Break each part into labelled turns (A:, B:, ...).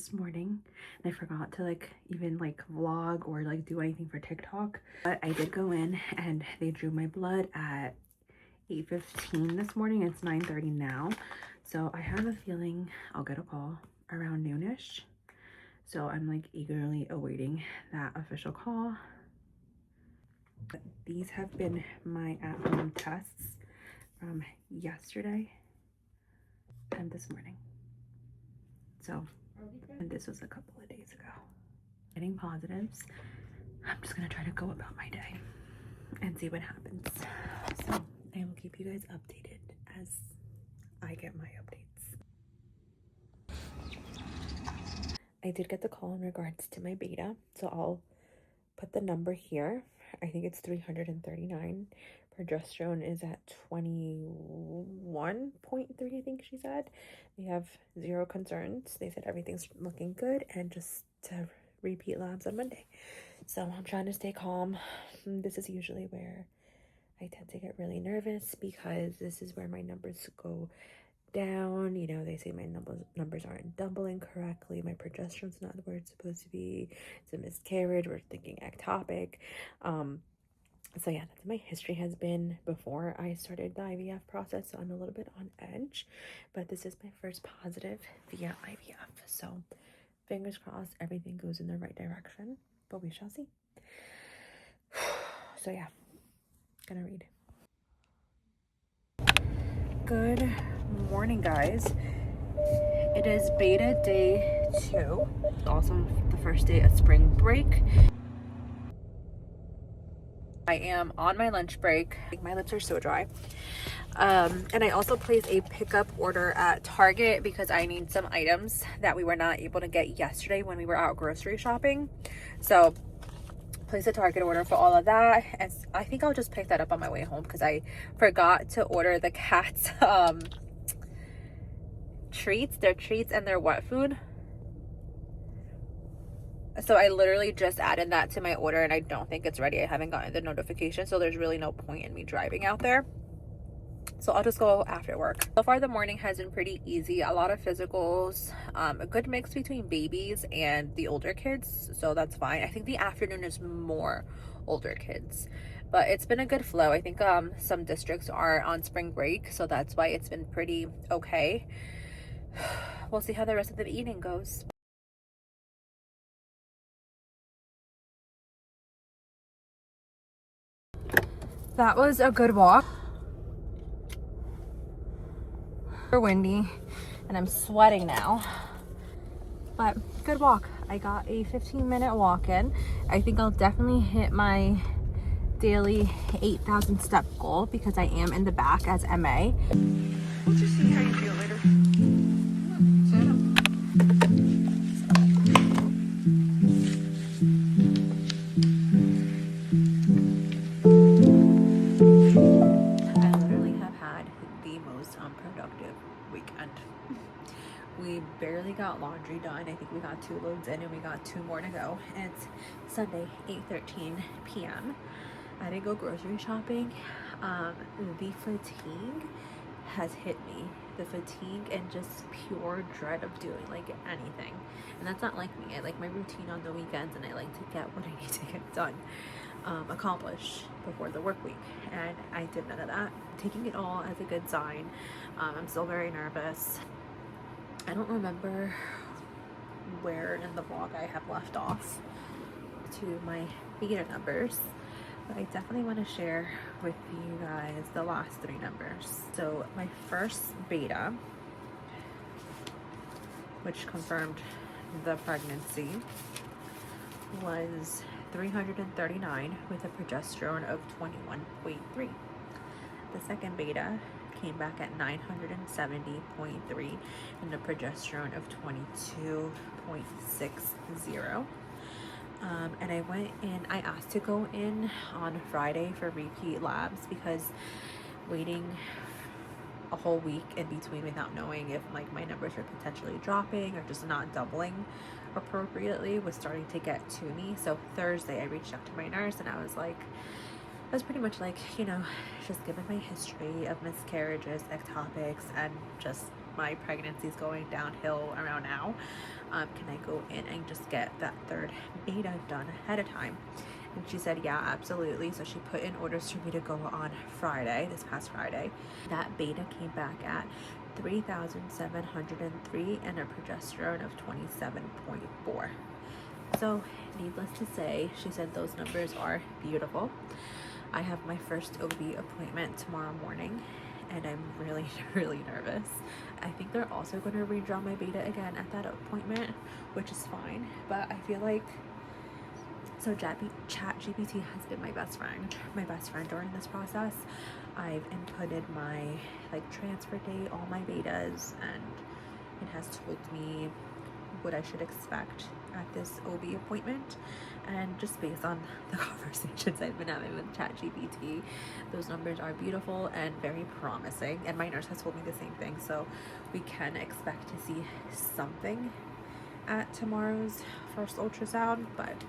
A: this morning and I forgot to even vlog or do anything for TikTok, but I did go in and they drew my blood at 8:15 this morning. It's 9:30 now, so I have a feeling I'll get a call around noonish. So I'm eagerly awaiting that official call. But these have been my at-home tests from yesterday and this morning. So, and this was a couple of days ago. Getting positives. I'm just gonna try to go about my day and see what happens. So I will keep you guys updated as I get my updates. I did get the call in regards to my beta, so I'll put the number here. I think it's 339. Progesterone is at 21.3, I think she said. They have 0 concerns. They said everything's looking good and just to repeat labs on Monday. So I'm trying to stay calm. This is usually where I tend to get really nervous because this is where my numbers go down. You know, they say my numbers aren't doubling correctly. My progesterone's not where it's supposed to be. It's a miscarriage. We're thinking ectopic. So yeah, that's what my history has been before I started the IVF process. So I'm a little bit on edge, but this is my first positive via IVF. So fingers crossed everything goes in the right direction, but we shall see. So yeah, gonna read. Good morning, guys. It is beta day 2, also the first day of spring break. I am on my lunch break. My lips are so dry. And I also placed a pickup order at Target because I need some items that we were not able to get yesterday when we were out grocery shopping. So placed a Target order for all of that, and I think I'll just pick that up on my way home because I forgot to order the cats treats, their treats and their wet food. So I literally just added that to my order and I don't think it's ready. I haven't gotten the notification, so there's really no point in me driving out there. So I'll just go after work. So far the morning has been pretty easy. A lot of physicals, a good mix between babies and the older kids, so that's fine. I think the afternoon is more older kids, but it's been a good flow. I think some districts are on spring break, so that's why it's been pretty okay. We'll see how the rest of the evening goes. That was a good walk. Super windy and I'm sweating now, but good walk. I got a 15-minute walk in. I think I'll definitely hit my daily 8,000 step goal because I am in the back as MA. We'll just see how you feel later. Unproductive weekend. We barely got laundry done. I think we got 2 loads in and we got 2 more to go. It's Sunday, 8:13 p.m. I didn't go grocery shopping. The fatigue has hit me. The fatigue and just pure dread of doing anything. And that's not like me. I like my routine on the weekends and I like to get what I need to get done, accomplished before the work week. And I did none of that. Taking it all as a good sign. I'm still very nervous. I don't remember where in the vlog I have left off to my beta numbers, but I definitely want to share with you guys the last 3 numbers. So my first beta, which confirmed the pregnancy, was 339 with a progesterone of 21.3. The second beta came back at 970.3 and a progesterone of 22.60. And I went in, I asked to go in on Friday for repeat labs because waiting a whole week in between without knowing if my numbers were potentially dropping or just not doubling appropriately was starting to get to me. So Thursday I reached out to my nurse and I was pretty much just given my history of miscarriages, ectopics, and just my pregnancy's going downhill around now, can I go in and just get that third beta done ahead of time? And she said, yeah, absolutely. So she put in orders for me to go on Friday, this past Friday. That beta came back at 3,703 and a progesterone of 27.4. So needless to say, she said those numbers are beautiful. I have my first OB appointment tomorrow morning, and I'm really, really nervous. I think they're also going to redraw my beta again at that appointment, which is fine. But I feel like, so ChatGPT has been my best friend during this process. I've inputted my transfer date, all my betas, and it has told me what I should expect at this OB appointment. And just based on the conversations I've been having with ChatGPT, those numbers are beautiful and very promising. And my nurse has told me the same thing, so we can expect to see something at tomorrow's first ultrasound. But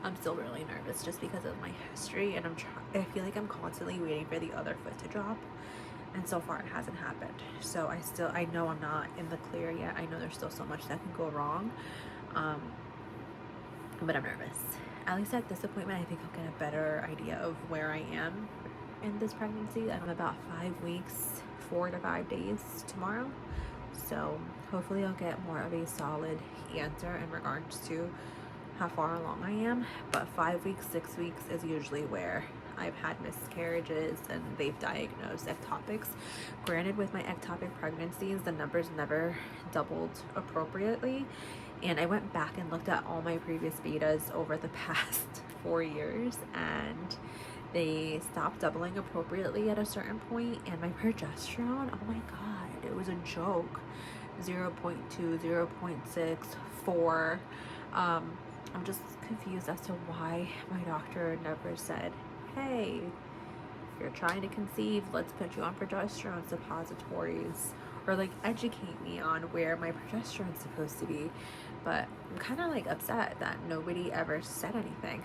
A: I'm still really nervous just because of my history, and I feel like I'm constantly waiting for the other foot to drop, and so far it hasn't happened. So I know I'm not in the clear yet. I know there's still so much that can go wrong, but I'm nervous. At least at this appointment, I think I'll get a better idea of where I am in this pregnancy. I'm about 5 weeks, 4 to 5 days tomorrow, so hopefully I'll get more of a solid answer in regards to how far along I am. But 5 weeks, 6 weeks is usually where I've had miscarriages and they've diagnosed ectopics. Granted, with my ectopic pregnancies, the numbers never doubled appropriately, and I went back and looked at all my previous betas over the past 4 years, and they stopped doubling appropriately at a certain point. And my progesterone, oh my god, it was a joke. 0.2, 0.6, 4. I'm just confused as to why my doctor never said, hey, if you're trying to conceive, let's put you on progesterone suppositories, or educate me on where my progesterone is supposed to be. But I'm kind of upset that nobody ever said anything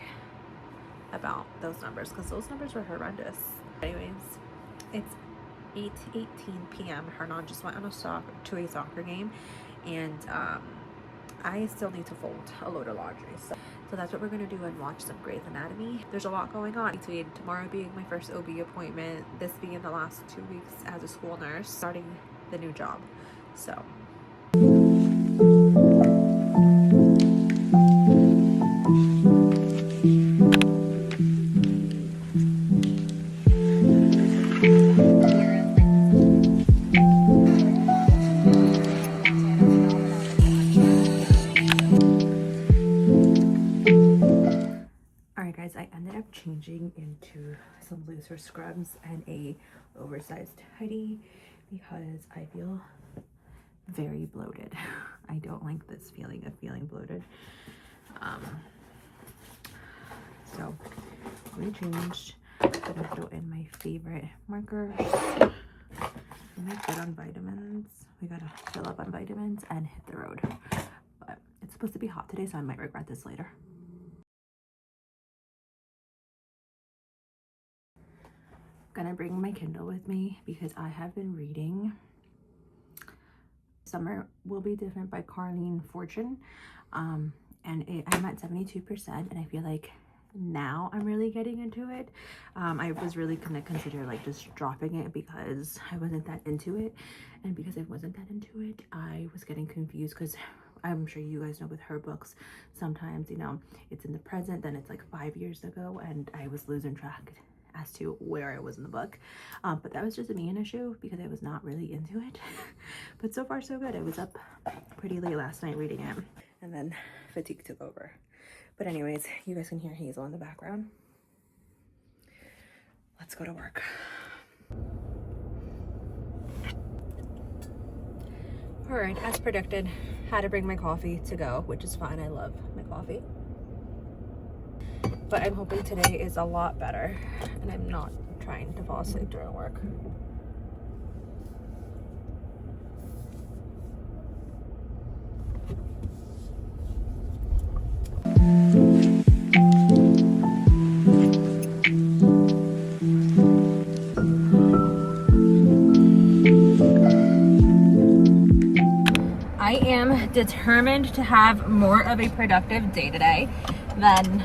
A: about those numbers, because those numbers were horrendous. Anyways, it's 8:18 p.m. Hernan just went on to a soccer game, and I still need to fold a load of laundry. So that's what we're going to do, and watch some Grey's Anatomy. There's a lot going on between tomorrow being my first OB appointment, this being the last 2 weeks as a school nurse, starting the new job. So I ended up changing into some looser scrubs and a oversized hoodie because I feel very bloated. I don't like this feeling of feeling bloated. So we changed. I'm gonna throw in my favorite markers. Am I good on vitamins? We gotta fill up on vitamins and hit the road. But it's supposed to be hot today, so I might regret this later. Gonna bring my Kindle with me because I have been reading Summer Will Be Different by Carleen Fortune, and I'm at 72%, and I feel like now I'm really getting into it. I was really gonna consider just dropping it because I wasn't that into it, and because I wasn't that into it, I was getting confused, because I'm sure you guys know with her books, sometimes it's in the present, then it's 5 years ago, and I was losing track as to where I was in the book. But that was just me an issue because I was not really into it. But so far so good. I was up pretty late last night reading it, and then fatigue took over. But anyways, you guys can hear Hazel in the background. Let's go to work. All right, as predicted, had to bring my coffee to go, which is fine. I love my coffee. But I'm hoping today is a lot better, and I'm not trying to fall asleep during work. determined to have more of a productive day today than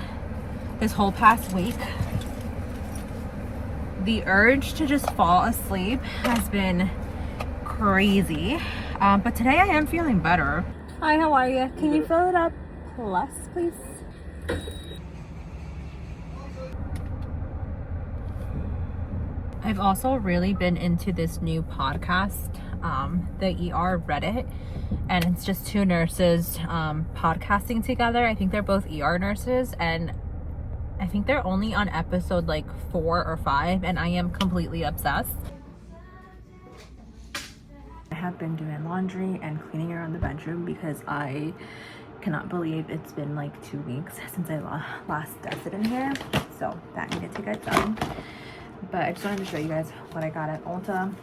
A: this whole past week. The urge to just fall asleep has been crazy, but today I am feeling better. Hi, how are you? Can you fill it up plus, please? I've also really been into this new podcast, the ER Reddit, and it's just two nurses podcasting together. I think they're both ER nurses, and I think they're only on episode like 4 or 5, and I am completely obsessed. I have been doing laundry and cleaning around the bedroom because I cannot believe it's been like 2 weeks since I last dusted in here, so that needed to get done. But I just wanted to show you guys what I got at Ulta.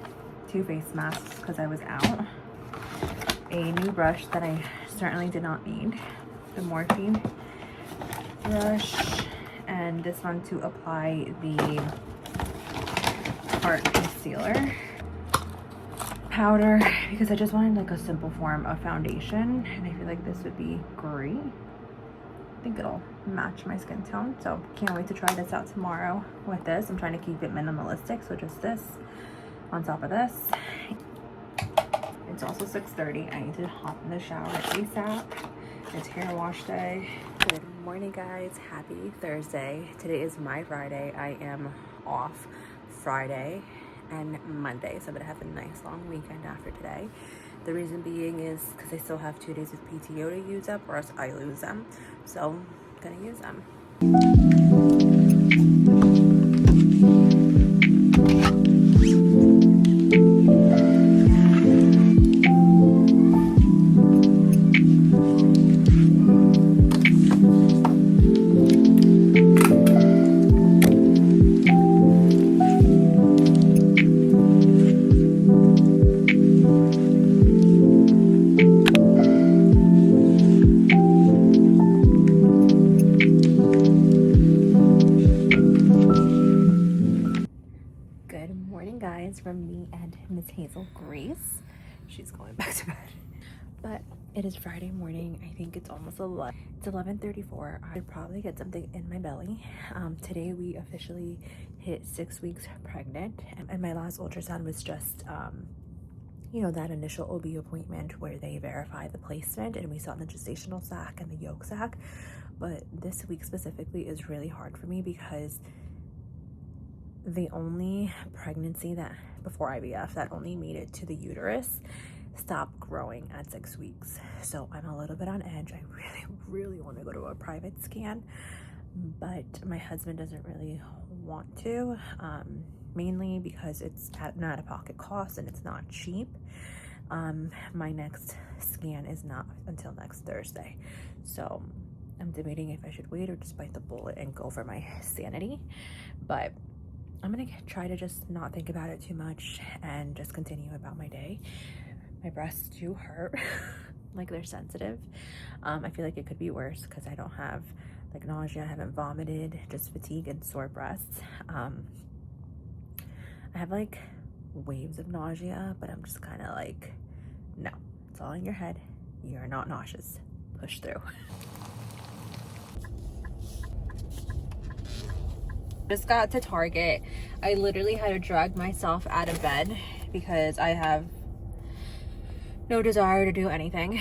A: 2 face masks because I was out. A new brush that I certainly did not need. The Morphine brush. And this one to apply the Tarte concealer. Powder, because I just wanted like a simple form of foundation. And I feel like this would be great. I think it'll match my skin tone, so can't wait to try this out tomorrow with this. I'm trying to keep it minimalistic, so just this on top of this. It's also 6:30. I need to hop in the shower ASAP. It's hair wash day. Good morning, guys. Happy Thursday. Today is my Friday. I am off Friday and Monday, so I'm gonna have a nice long weekend after today. The reason being is because I still have 2 days of PTO to use up, or else I lose them. So I'm gonna use them. From me and Miss Hazel Grace. She's going back to bed. But it is Friday morning. I think it's almost 11. It's 11:34. I should probably get something in my belly. Today we officially hit 6 weeks pregnant, and my last ultrasound was just you know, that initial OB appointment where they verify the placement, and we saw the gestational sac and the yolk sac. But this week specifically is really hard for me because the only pregnancy that before IVF that only made it to the uterus stopped growing at 6 weeks. So I'm a little bit on edge. I really want to go to a private scan, but my husband doesn't really want to, mainly because it's at an out-of-pocket cost and it's not cheap. My next scan is not until next Thursday, so I'm debating if I should wait or just bite the bullet and go for my sanity. But I'm gonna try to just not think about it too much and just continue about my day. My breasts do hurt, like they're sensitive. I feel like it could be worse because I don't have like nausea, I haven't vomited, just fatigue and sore breasts. I have like waves of nausea, but I'm just kind of like, no, it's all in your head. You're not nauseous. Push through. Just got to Target. I literally had to drag myself out of bed because I have no desire to do anything.